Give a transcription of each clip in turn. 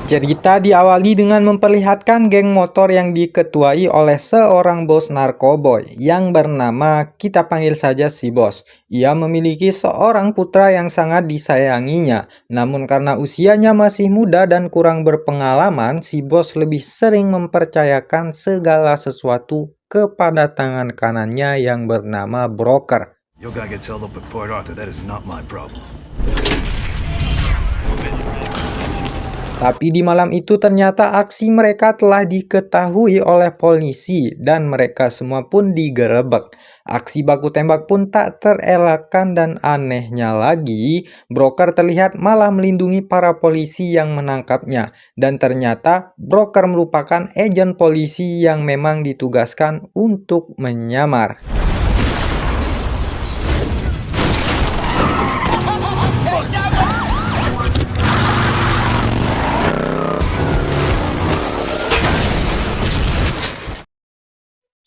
Cerita diawali dengan memperlihatkan geng motor yang diketuai oleh seorang bos narkoboy yang bernama, kita panggil saja si bos. Ia memiliki seorang putra yang sangat disayanginya. Namun karena usianya masih muda dan kurang berpengalaman, si bos lebih sering mempercayakan segala sesuatu kepada tangan kanannya yang bernama broker. Your guy gets held up at Port Arthur. That is not my problem. Tapi di malam itu ternyata aksi mereka telah diketahui oleh polisi dan mereka semua pun digerebek. Aksi baku tembak pun tak terelakkan dan anehnya lagi, broker terlihat malah melindungi para polisi yang menangkapnya. Dan ternyata broker merupakan agen polisi yang memang ditugaskan untuk menyamar.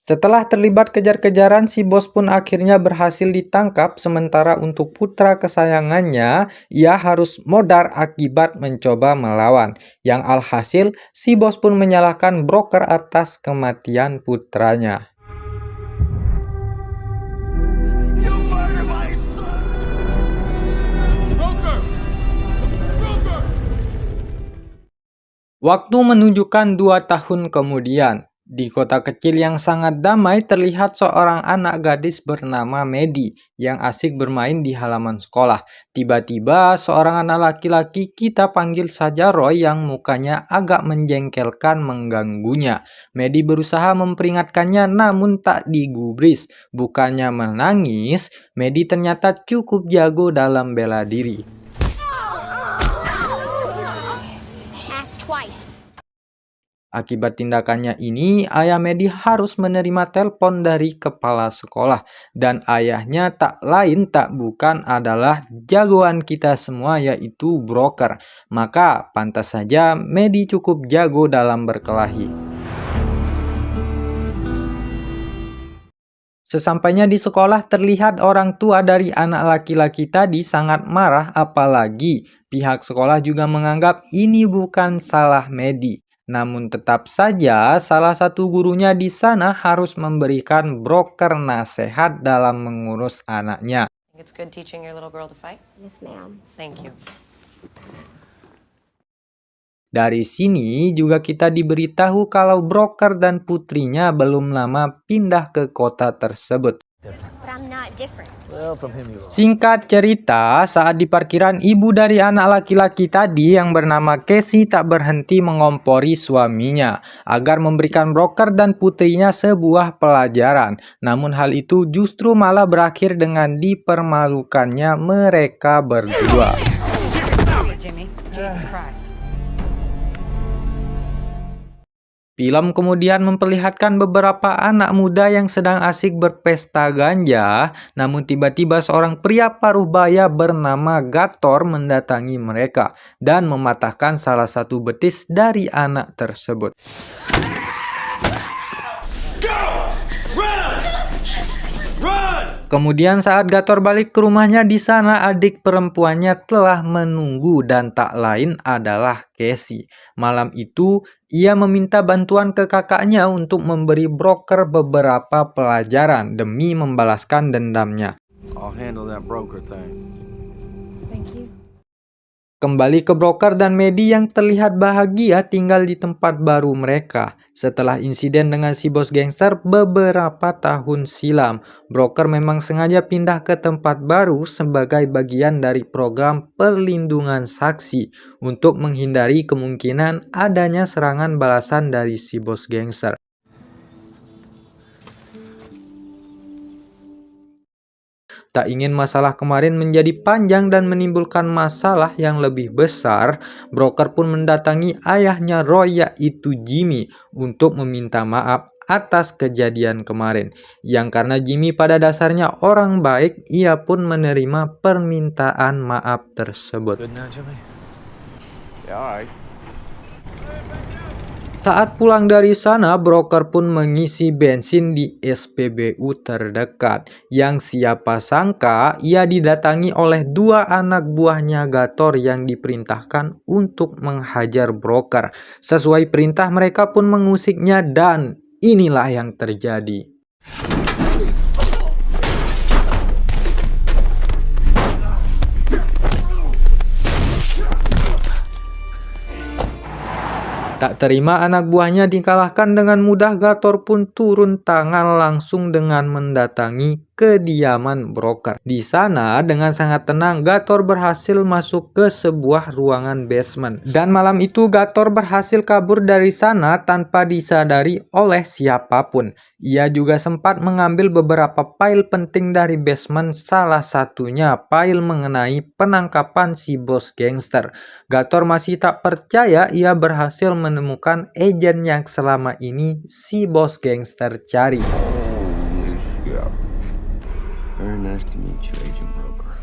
Setelah terlibat kejar-kejaran, si bos pun akhirnya berhasil ditangkap. Sementara untuk putra kesayangannya, ia harus modar akibat mencoba melawan. Yang alhasil, si bos pun menyalahkan broker atas kematian putranya. You murdered my son! Broker! Broker! Waktu menunjukkan 2 tahun kemudian. Di kota kecil yang sangat damai terlihat seorang anak gadis bernama Maddie yang asik bermain di halaman sekolah. Tiba-tiba seorang anak laki-laki, kita panggil saja Roy, yang mukanya agak menjengkelkan mengganggunya. Maddie berusaha memperingatkannya namun tak digubris. Bukannya menangis, Maddie ternyata cukup jago dalam bela diri. Ask twice. Akibat tindakannya ini, ayah Maddie harus menerima telepon dari kepala sekolah. Dan ayahnya tak lain tak bukan adalah jagoan kita semua, yaitu broker. Maka pantas saja Maddie cukup jago dalam berkelahi. Sesampainya di sekolah, terlihat orang tua dari anak laki-laki tadi sangat marah, apalagi pihak sekolah juga menganggap ini bukan salah Maddie. Namun tetap saja salah satu gurunya di sana harus memberikan broker nasihat dalam mengurus anaknya. It's good teaching your little girl to fight? Yes, ma'am. Thank you. Dari sini juga kita diberitahu kalau broker dan putrinya belum lama pindah ke kota tersebut. But I'm not different. Well, from him you are. Singkat cerita, saat di parkiran, ibu dari anak laki-laki tadi yang bernama Casey tak berhenti mengompori suaminya agar memberikan broker dan putrinya sebuah pelajaran. Namun hal itu justru malah berakhir dengan dipermalukannya mereka berdua. Jimmy, Jesus Christ. Film kemudian memperlihatkan beberapa anak muda yang sedang asik berpesta ganja, namun tiba-tiba seorang pria paruh baya bernama Gator mendatangi mereka dan mematahkan salah satu betis dari anak tersebut. Kemudian saat Gator balik ke rumahnya, di sana adik perempuannya telah menunggu dan tak lain adalah Casey. Malam itu ia meminta bantuan ke kakaknya untuk memberi broker beberapa pelajaran demi membalaskan dendamnya. I'll handle that broker thing. Thank you. Kembali ke broker dan Maddie yang terlihat bahagia tinggal di tempat baru mereka. Setelah insiden dengan si bos gangster beberapa tahun silam, broker memang sengaja pindah ke tempat baru sebagai bagian dari program perlindungan saksi untuk menghindari kemungkinan adanya serangan balasan dari si bos gangster. Tak ingin masalah kemarin menjadi panjang dan menimbulkan masalah yang lebih besar, broker pun mendatangi ayahnya Roy, yaitu Jimmy, untuk meminta maaf atas kejadian kemarin. Yang karena Jimmy pada dasarnya orang baik, ia pun menerima permintaan maaf tersebut. Good now, Jimmy? Yeah, all right. Saat pulang dari sana, broker pun mengisi bensin di SPBU terdekat. Yang siapa sangka ia didatangi oleh dua anak buahnya Gator yang diperintahkan untuk menghajar broker. Sesuai perintah mereka pun mengusiknya dan inilah yang terjadi. Tak terima anak buahnya dikalahkan dengan mudah, Gator pun turun tangan langsung dengan mendatangi kediaman broker. Di sana dengan sangat tenang Gator berhasil masuk ke sebuah ruangan basement. Dan malam itu Gator berhasil kabur dari sana tanpa disadari oleh siapapun. Ia juga sempat mengambil beberapa file penting dari basement, salah satunya file mengenai penangkapan si bos gangster. Gator masih tak percaya ia berhasil menemukan agen yang selama ini si bos gangster cari. Very nice to meet you, Agent Broker.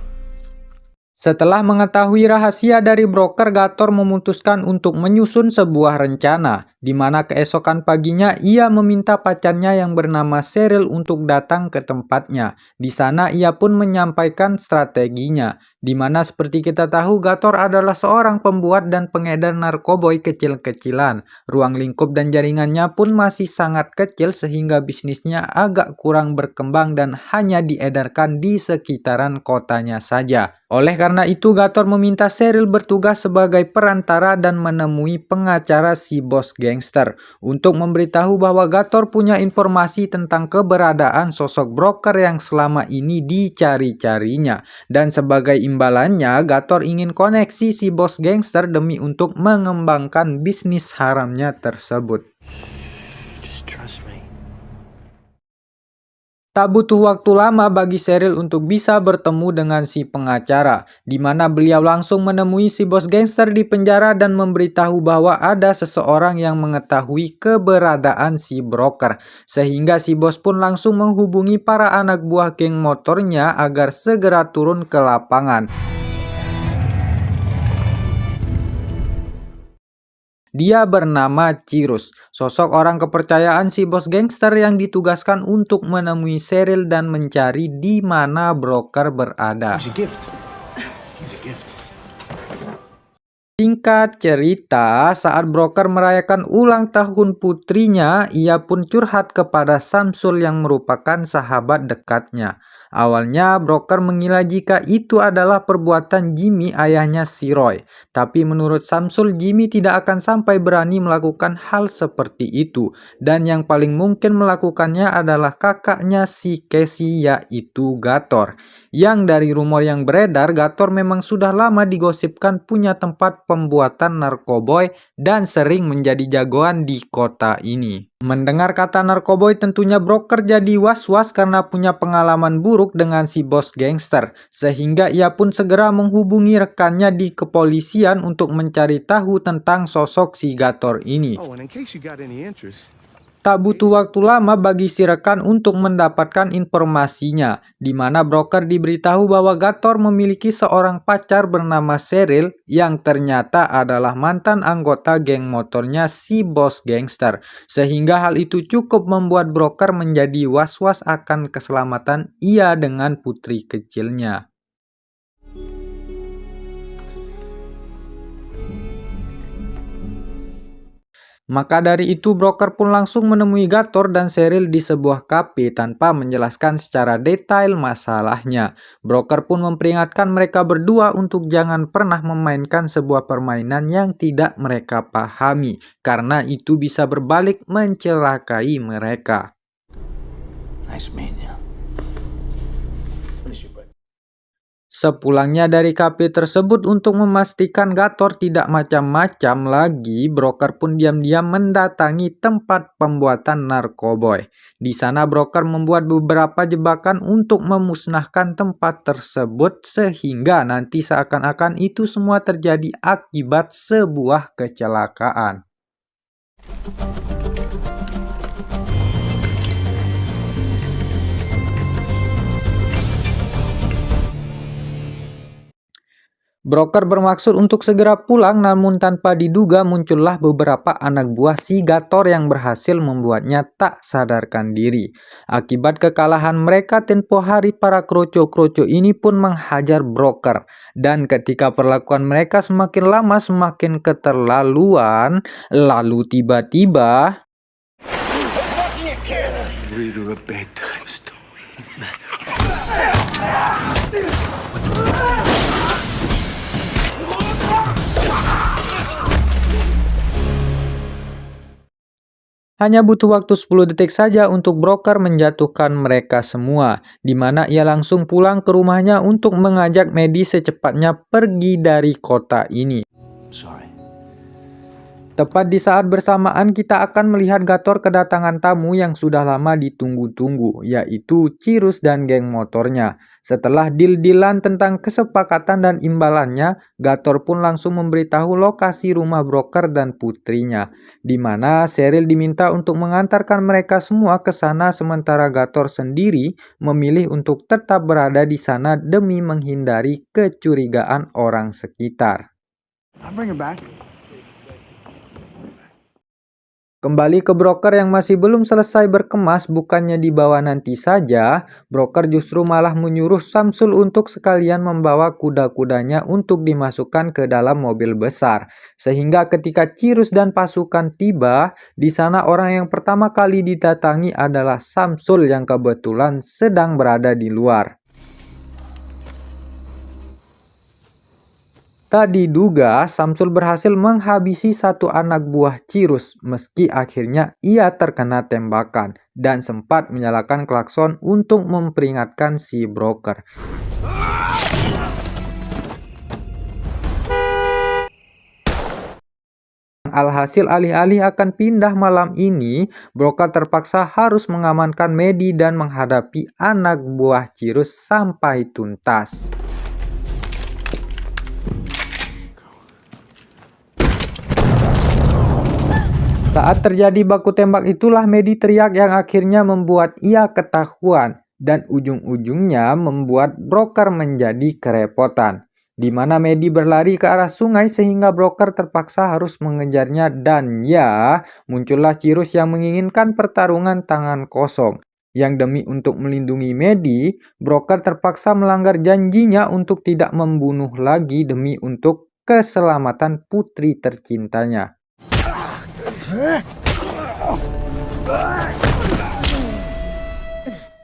Setelah mengetahui rahasia dari broker, Gator memutuskan untuk menyusun sebuah rencana, di mana keesokan paginya ia meminta pacarnya yang bernama Cheryl untuk datang ke tempatnya. Di sana ia pun menyampaikan strateginya, di mana seperti kita tahu Gator adalah seorang pembuat dan pengedar narkoboy kecil-kecilan. Ruang lingkup dan jaringannya pun masih sangat kecil sehingga bisnisnya agak kurang berkembang dan hanya diedarkan di sekitaran kotanya saja. Oleh karena itu Gator meminta Cheryl bertugas sebagai perantara dan menemui pengacara si bos gangster untuk memberitahu bahwa Gator punya informasi tentang keberadaan sosok broker yang selama ini dicari-carinya. Dan sebagai imbalannya Gator ingin koneksi si bos gangster demi untuk mengembangkan bisnis haramnya tersebut. Just trust me. Tak butuh waktu lama bagi Cheryl untuk bisa bertemu dengan si pengacara, di mana beliau langsung menemui si bos gangster di penjara dan memberitahu bahwa ada seseorang yang mengetahui keberadaan si broker. Sehingga si bos pun langsung menghubungi para anak buah geng motornya agar segera turun ke lapangan. Dia bernama Cyrus, sosok orang kepercayaan si bos gangster yang ditugaskan untuk menemui Cheryl dan mencari di mana broker berada. He's a gift. He's a gift. Singkat cerita, saat broker merayakan ulang tahun putrinya, ia pun curhat kepada Samsul yang merupakan sahabat dekatnya. Awalnya broker mengira jika itu adalah perbuatan Jimmy, ayahnya si Roy. Tapi menurut Samsul, Jimmy tidak akan sampai berani melakukan hal seperti itu. Dan yang paling mungkin melakukannya adalah kakaknya si Casey, yaitu Gator. Yang dari rumor yang beredar, Gator memang sudah lama digosipkan punya tempat pembuatan narkoboy dan sering menjadi jagoan di kota ini. Mendengar kata narkoboy tentunya broker jadi was-was karena punya pengalaman buruk dengan si bos gangster. Sehingga ia pun segera menghubungi rekannya di kepolisian untuk mencari tahu tentang sosok si Gator ini. Oh, and in case you got any interest, Tak butuh waktu lama bagi si rekan untuk mendapatkan informasinya, di mana broker diberitahu bahwa Gator memiliki seorang pacar bernama Cheryl yang ternyata adalah mantan anggota geng motornya si bos gangster. Sehingga hal itu cukup membuat broker menjadi was-was akan keselamatan ia dengan putri kecilnya. Maka dari itu broker pun langsung menemui Gator dan Cheryl di sebuah kafe tanpa menjelaskan secara detail masalahnya. Broker pun memperingatkan mereka berdua untuk jangan pernah memainkan sebuah permainan yang tidak mereka pahami, karena itu bisa berbalik mencelakai mereka. Nice meeting you. Sepulangnya dari kafe tersebut untuk memastikan Gator tidak macam-macam lagi, broker pun diam-diam mendatangi tempat pembuatan narkoboy. Di sana broker membuat beberapa jebakan untuk memusnahkan tempat tersebut sehingga nanti seakan-akan itu semua terjadi akibat sebuah kecelakaan. Broker bermaksud untuk segera pulang, namun tanpa diduga muncullah beberapa anak buah si Gator yang berhasil membuatnya tak sadarkan diri. Akibat kekalahan mereka tempo hari, para kroco-kroco ini pun menghajar Broker. Dan ketika perlakuan mereka semakin lama semakin keterlaluan, lalu tiba-tiba Read her a bedtime story. hanya butuh waktu 10 detik saja untuk Broker menjatuhkan mereka semua, di mana ia langsung pulang ke rumahnya untuk mengajak Maddie secepatnya pergi dari kota ini. Sorry. Tepat di saat bersamaan kita akan melihat Gator kedatangan tamu yang sudah lama ditunggu-tunggu, yaitu Cirrus dan geng motornya. Setelah deal-dealan tentang kesepakatan dan imbalannya, Gator pun langsung memberitahu lokasi rumah Broker dan putrinya, di mana Cheryl diminta untuk mengantarkan mereka semua ke sana, sementara Gator sendiri memilih untuk tetap berada di sana demi menghindari kecurigaan orang sekitar. I'll bring her back. Kembali ke Broker yang masih belum selesai berkemas, bukannya dibawa nanti saja, Broker justru malah menyuruh Samsul untuk sekalian membawa kuda-kudanya untuk dimasukkan ke dalam mobil besar. Sehingga ketika Cirrus dan pasukan tiba, di sana orang yang pertama kali didatangi adalah Samsul yang kebetulan sedang berada di luar. Tak diduga, Samsul berhasil menghabisi satu anak buah Cirrus, meski akhirnya ia terkena tembakan dan sempat menyalakan klakson untuk memperingatkan si Broker. Alhasil alih-alih akan pindah malam ini, Broker terpaksa harus mengamankan Maddie dan menghadapi anak buah Cirrus sampai tuntas. Saat terjadi baku tembak itulah Maddie teriak yang akhirnya membuat ia ketahuan dan ujung-ujungnya membuat Broker menjadi kerepotan, di mana Maddie berlari ke arah sungai sehingga Broker terpaksa harus mengejarnya dan ya, muncullah Cirrus yang menginginkan pertarungan tangan kosong. Yang demi untuk melindungi Maddie, Broker terpaksa melanggar janjinya untuk tidak membunuh lagi demi untuk keselamatan putri tercintanya.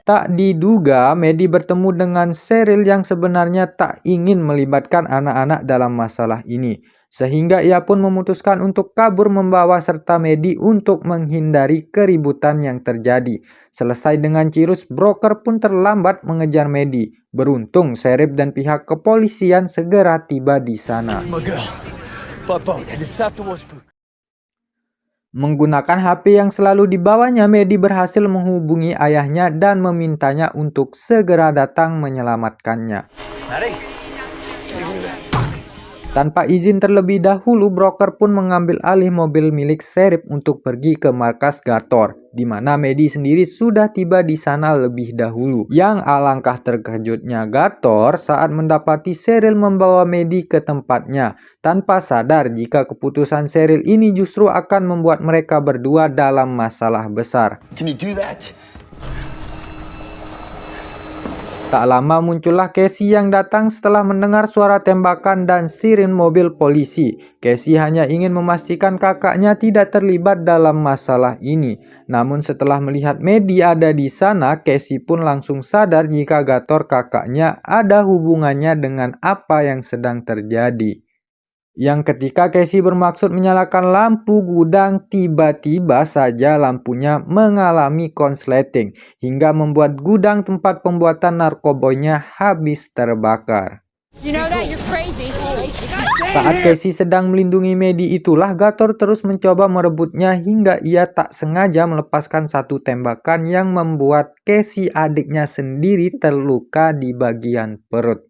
Tak diduga, Maddie bertemu dengan Cheryl yang sebenarnya tak ingin melibatkan anak-anak dalam masalah ini. Sehingga ia pun memutuskan untuk kabur membawa serta Maddie untuk menghindari keributan yang terjadi. Selesai dengan Cirrus, Broker pun terlambat mengejar Maddie. Beruntung, Sheriff dan pihak kepolisian segera tiba di sana. Menggunakan HP yang selalu dibawanya, Maddie berhasil menghubungi ayahnya dan memintanya untuk segera datang menyelamatkannya. Tanpa izin terlebih dahulu, Broker pun mengambil alih mobil milik Sheriff untuk pergi ke markas Gator, di mana Maddie sendiri sudah tiba di sana lebih dahulu. Yang alangkah terkejutnya Gator saat mendapati Cheryl membawa Maddie ke tempatnya, tanpa sadar jika keputusan Cheryl ini justru akan membuat mereka berdua dalam masalah besar. Can you do that? Tak lama muncullah Casey yang datang setelah mendengar suara tembakan dan siren mobil polisi. Casey hanya ingin memastikan kakaknya tidak terlibat dalam masalah ini. Namun setelah melihat Maddie ada di sana, Casey pun langsung sadar jika Gator kakaknya ada hubungannya dengan apa yang sedang terjadi. Yang ketika Casey bermaksud menyalakan lampu gudang, tiba-tiba saja lampunya mengalami konsleting hingga membuat gudang tempat pembuatan narkobonya habis terbakar. Saat Casey sedang melindungi Maddie itulah Gator terus mencoba merebutnya hingga ia tak sengaja melepaskan satu tembakan yang membuat Casey adiknya sendiri terluka di bagian perut.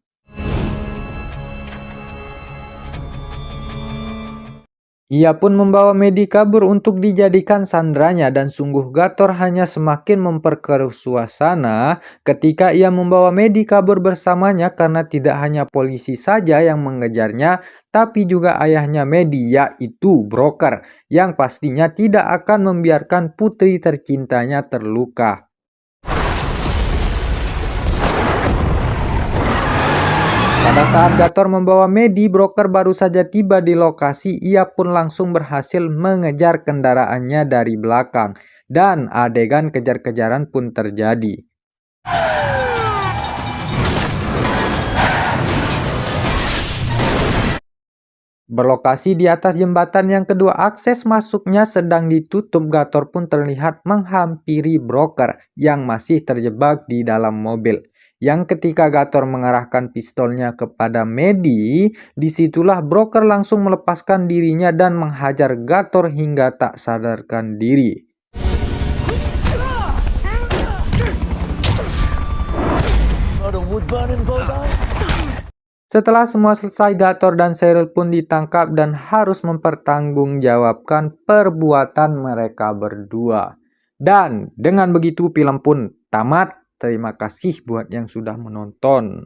Ia pun membawa Maddie kabur untuk dijadikan sandranya dan sungguh Gator hanya semakin memperkeruh suasana ketika ia membawa Maddie kabur bersamanya karena tidak hanya polisi saja yang mengejarnya, tapi juga ayahnya Maddie yaitu Broker yang pastinya tidak akan membiarkan putri tercintanya terluka. Pada saat Gator membawa Maddie, Broker baru saja tiba di lokasi, ia pun langsung berhasil mengejar kendaraannya dari belakang. Dan adegan kejar-kejaran pun terjadi. Berlokasi di atas jembatan yang kedua, akses masuknya sedang ditutup. Gator pun terlihat menghampiri Broker yang masih terjebak di dalam mobil. Yang ketika Gator mengarahkan pistolnya kepada Maddie, disitulah Broker langsung melepaskan dirinya dan menghajar Gator hingga tak sadarkan diri. Setelah semua selesai, Gator dan Cheryl pun ditangkap dan harus mempertanggungjawabkan perbuatan mereka berdua. Dan dengan begitu film pun tamat. Terima kasih buat yang sudah menonton.